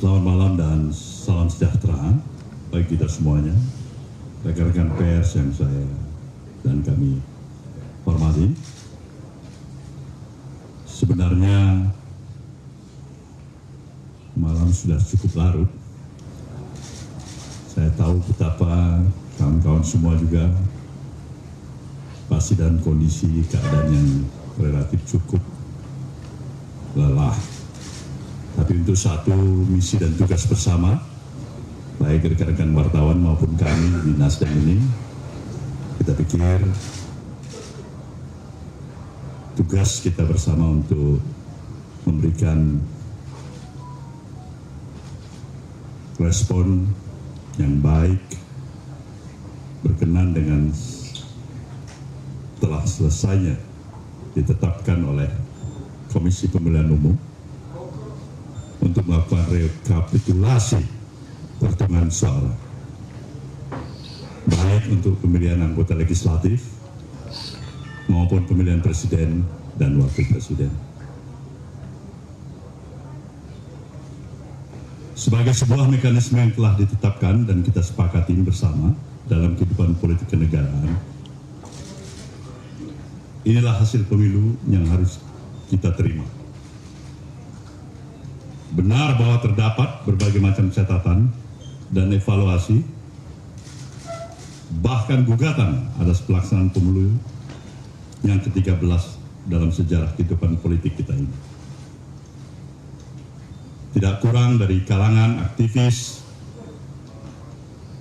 Selamat malam dan salam sejahtera bagi kita semuanya, rekan-rekan pers yang saya dan kami hormati. Sebenarnya malam sudah cukup larut. Saya tahu betapa kawan-kawan semua juga pasti dalam kondisi keadaan yang relatif cukup lelah. Tapi untuk satu misi dan tugas bersama, baik rekan-rekan wartawan maupun kami di Nasdem ini, kita pikir tugas kita bersama untuk memberikan respon yang baik berkenan dengan telah selesainya ditetapkan oleh Komisi Pemilihan Umum untuk melakukan rekapitulasi perhitungan suara baik untuk pemilihan anggota legislatif maupun pemilihan presiden dan wakil presiden. Sebagai sebuah mekanisme yang telah ditetapkan dan kita sepakati bersama dalam kehidupan politik kenegaraan, inilah hasil pemilu yang harus kita terima. Benar bahwa terdapat berbagai macam catatan dan evaluasi, bahkan gugatan atas pelaksanaan pemilu yang ke-13 dalam sejarah kehidupan politik kita ini. Tidak kurang dari kalangan aktivis,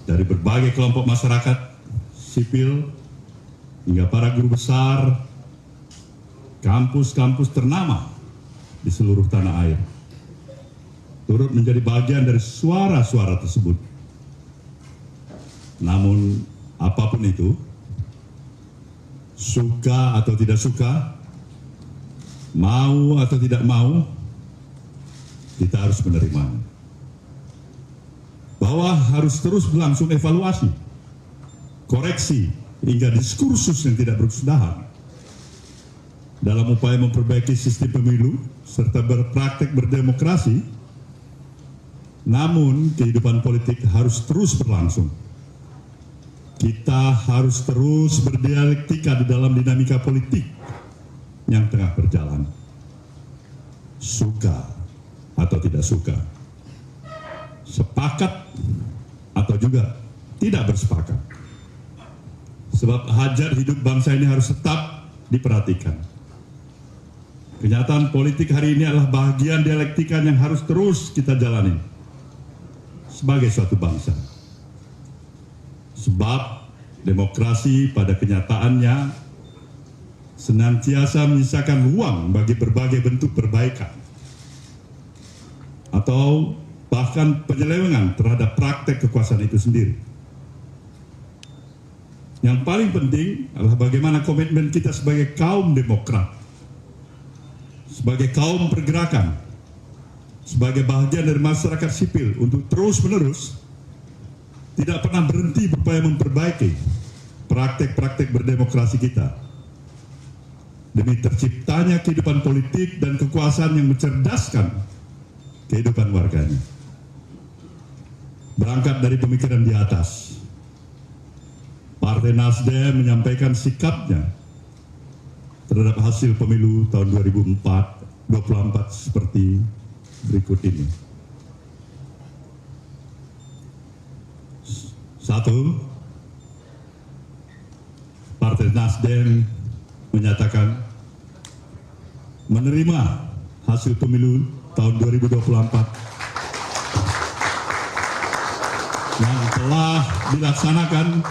dari berbagai kelompok masyarakat sipil, hingga para guru besar, kampus-kampus ternama di seluruh tanah air, turut menjadi bagian dari suara-suara tersebut. Namun apapun itu, suka atau tidak suka, mau atau tidak mau, kita harus menerima bahwa harus terus berlangsung evaluasi, koreksi, hingga diskursus yang tidak berkesudahan dalam upaya memperbaiki sistem pemilu serta berpraktek berdemokrasi. Namun kehidupan politik harus terus berlangsung. Kita harus terus berdialektika di dalam dinamika politik yang tengah berjalan. Suka atau tidak suka, sepakat atau juga tidak bersepakat. Sebab hajat hidup bangsa ini harus tetap diperhatikan. Kenyataan politik hari ini adalah bagian dialektika yang harus terus kita jalani sebagai suatu bangsa. Sebab demokrasi pada kenyataannya senantiasa menyisakan ruang bagi berbagai bentuk perbaikan atau bahkan penyelewengan terhadap praktek kekuasaan itu sendiri. Yang paling penting adalah bagaimana komitmen kita sebagai kaum demokrat, sebagai kaum pergerakan, sebagai bagian dari masyarakat sipil untuk terus-menerus tidak pernah berhenti berupaya memperbaiki praktek-praktek berdemokrasi kita demi terciptanya kehidupan politik dan kekuasaan yang mencerdaskan kehidupan warganya. Berangkat dari pemikiran di atas, Partai Nasdem menyampaikan sikapnya terhadap hasil pemilu tahun 2024 seperti berikut ini. 1. Partai Nasdem menyatakan menerima hasil pemilu tahun 2024 yang telah dilaksanakan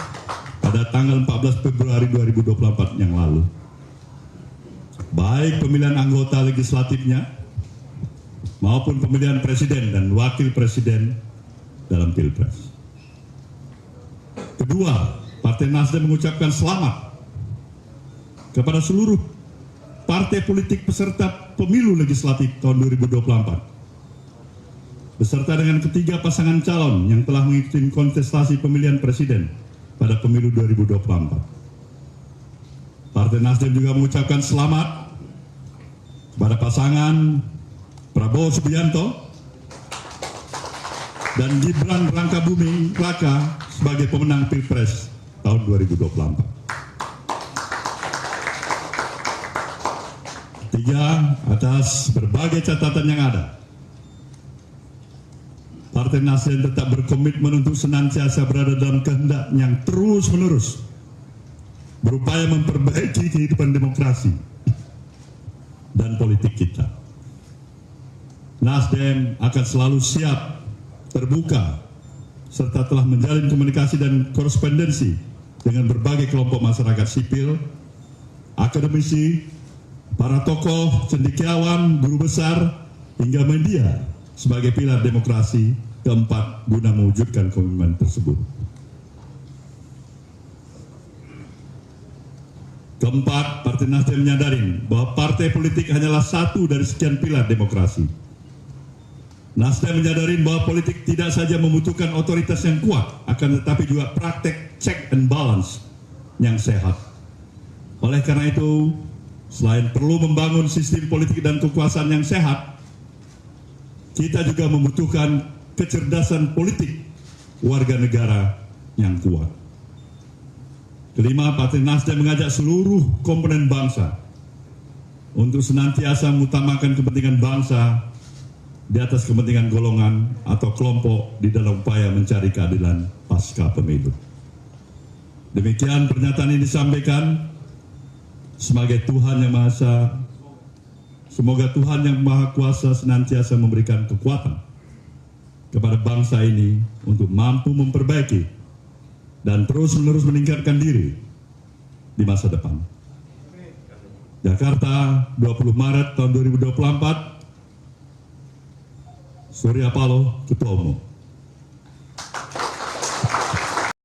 pada tanggal 14 Februari 2024 yang lalu. Baik pemilihan anggota legislatifnya maupun pemilihan presiden dan wakil presiden dalam Pilpres. Kedua, Partai Nasdem mengucapkan selamat kepada seluruh partai politik peserta pemilu legislatif tahun 2024 beserta dengan ketiga pasangan calon yang telah mengikuti kontestasi pemilihan presiden pada pemilu 2024. Partai Nasdem juga mengucapkan selamat kepada pasangan Prabowo Subianto dan Gibran Rakabuming Raka sebagai pemenang Pilpres tahun 2024. Tiga, atas berbagai catatan yang ada, Partai Nasdem tetap berkomitmen untuk senantiasa berada dalam kehendak yang terus-menerus berupaya memperbaiki kehidupan demokrasi dan politik kita. Nasdem akan selalu siap, terbuka, serta telah menjalin komunikasi dan korespondensi dengan berbagai kelompok masyarakat sipil, akademisi, para tokoh, cendekiawan, guru besar, hingga media sebagai pilar demokrasi keempat guna mewujudkan komitmen tersebut. Keempat, Partai Nasdem menyadari bahwa partai politik hanyalah satu dari sekian pilar demokrasi. Nasdem menyadari bahwa politik tidak saja membutuhkan otoritas yang kuat, akan tetapi juga praktek check and balance yang sehat. Oleh karena itu, selain perlu membangun sistem politik dan kekuasaan yang sehat, kita juga membutuhkan kecerdasan politik warga negara yang kuat. Kelima, Partai Nasdem mengajak seluruh komponen bangsa untuk senantiasa mengutamakan kepentingan bangsa di atas kepentingan golongan atau kelompok di dalam upaya mencari keadilan pasca pemilu. Demikian pernyataan ini disampaikan sebagai Tuhan yang Maha Esa. Semoga Tuhan yang Maha Kuasa senantiasa memberikan kekuatan kepada bangsa ini untuk mampu memperbaiki dan terus-menerus meningkatkan diri di masa depan. Jakarta, 20 Maret tahun 2024, Surya Paloh, Ketua Umum.